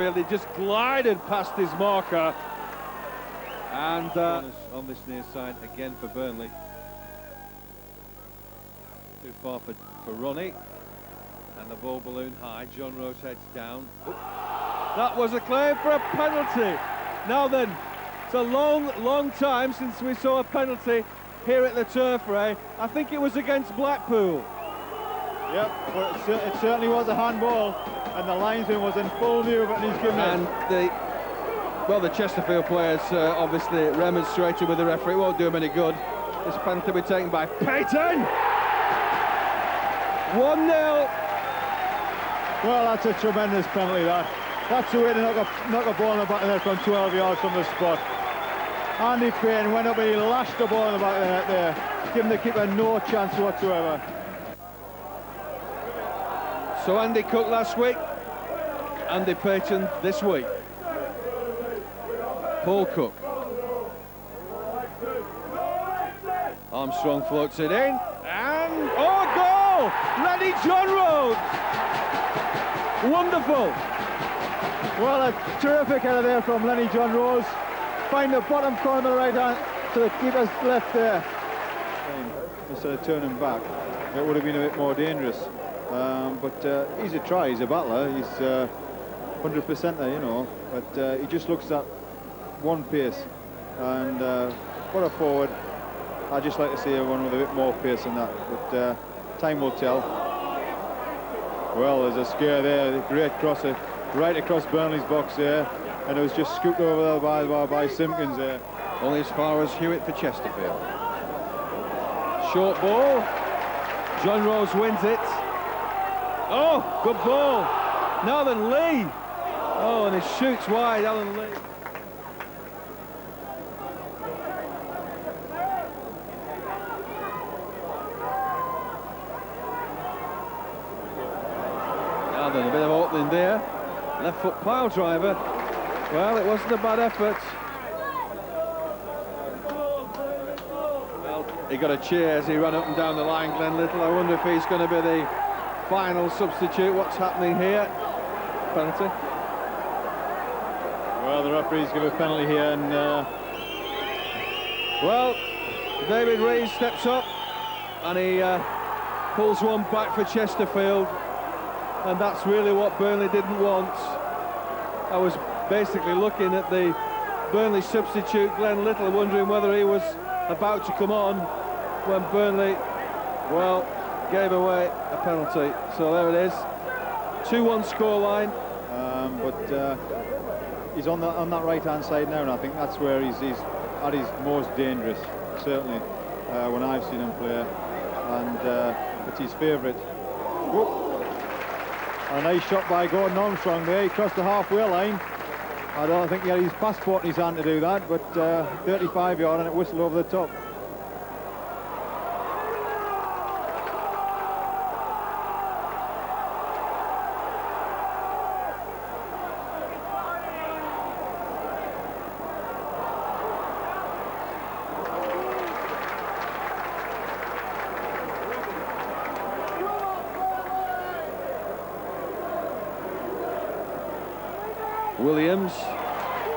He just glided past his marker, and on this near side again for Burnley. Too far for Ronnie, and the ball balloon high. John Rose heads down. That was a claim for a penalty. Now then, it's a long time since we saw a penalty here at the Turf, Ray. I think it was against Blackpool. Yep, well, it certainly was a handball, and the linesman was in full view of it, and he's given it. The Chesterfield players obviously remonstrated with the referee. It won't do him any good. This penalty will be taken by Payton. 1-0. Well, that's a tremendous penalty, that's the way to knock a ball in the back of the net from 12 yards from the spot. Andy Payton went up and he lashed the ball in the back of the net there, giving the keeper no chance whatsoever. So Andy Cook last week, Andy Payton this week. Paul Cook. Armstrong floats it in, and goal! Lenny John Rhodes! Wonderful! Well, a terrific header there from Lenny John Rose. Find the bottom corner of the right hand to the keeper's left there. Instead of turning back, it would have been a bit more dangerous. But he's a try, he's a battler, he's 100% there, you know. But he just looks at one pace, and for a forward, I'd just like to see one with a bit more pace than that. But time will tell. Well, there's a scare there, a great crosser right across Burnley's box there, and it was just scooped over there by Simpkins there. Only as far as Hewitt for Chesterfield. Short ball. John Rose wins it. Oh, good ball. Now then, Lee. Oh, and he shoots wide, Alan Lee. Now then, a bit of opening there. Left foot pile driver. Well, it wasn't a bad effort. Well, he got a cheer as he ran up and down the line, Glenn Little. I wonder if he's going to be the final substitute. What's happening here? Penalty. Well, the referees give a penalty here, and well, David Rees steps up and he pulls one back for Chesterfield, and that's really what Burnley didn't want. I was basically looking at the Burnley substitute, Glenn Little, wondering whether he was about to come on when Burnley, well, gave away a penalty. So there it is, 2-1 scoreline. But he's on that right-hand side now, and I think that's where he's at his most dangerous, certainly when I've seen him play, and it's his favourite. A nice shot by Gordon Armstrong there. He crossed the halfway line. I don't think he had his passport in his hand to do that, but 35 yard, and it whistled over the top. Williams,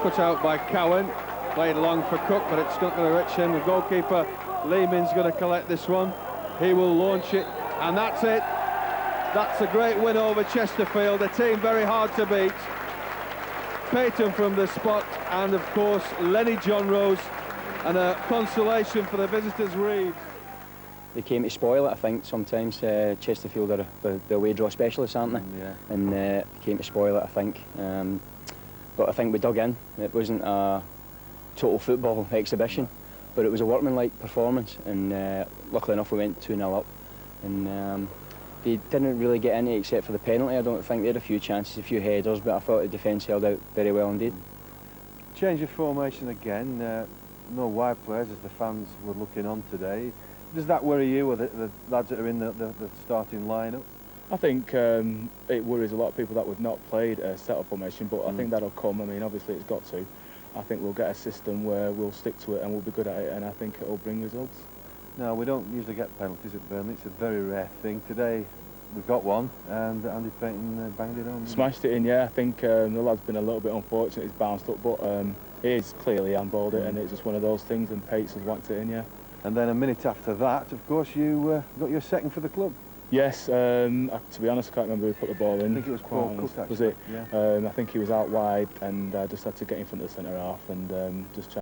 cut out by Cowan, played long for Cook, but it's not going to reach him. The goalkeeper, Lehman's going to collect this one. He will launch it, and that's it. That's a great win over Chesterfield, a team very hard to beat. Payton from the spot, and of course Lenny John Rose, and a consolation for the visitors, Reeves. They came to spoil it, I think. Sometimes Chesterfield are the away draw specialists, aren't they? Yeah. And came to spoil it, I think. But I think we dug in. It wasn't a total football exhibition, but it was a workmanlike performance, and luckily enough we went 2-0 up. And they didn't really get in it except for the penalty. I don't think they had a few chances, a few headers, but I thought the defence held out very well indeed. Change of formation again, no wide players as the fans were looking on today. Does that worry you, or the lads that are in the starting lineup? I think it worries a lot of people that we've not played a set-up formation, but I think that'll come. I mean, obviously it's got to. I think we'll get a system where we'll stick to it and we'll be good at it, and I think it'll bring results. No, we don't usually get penalties at Burnley. It's a very rare thing. Today, we got one, and Andy Payton banged it home. Smashed it in, yeah. I think the lad's been a little bit unfortunate. He's bounced up, but it is clearly handballed it, and it's just one of those things. And Pates has whacked it in, yeah. And then a minute after that, of course, you got your second for the club. Yes. To be honest, I can't remember who put the ball in. I think it was Paul Cook, actually. Was it? Yeah. I think he was out wide, and I just had to get in front of the centre half and just.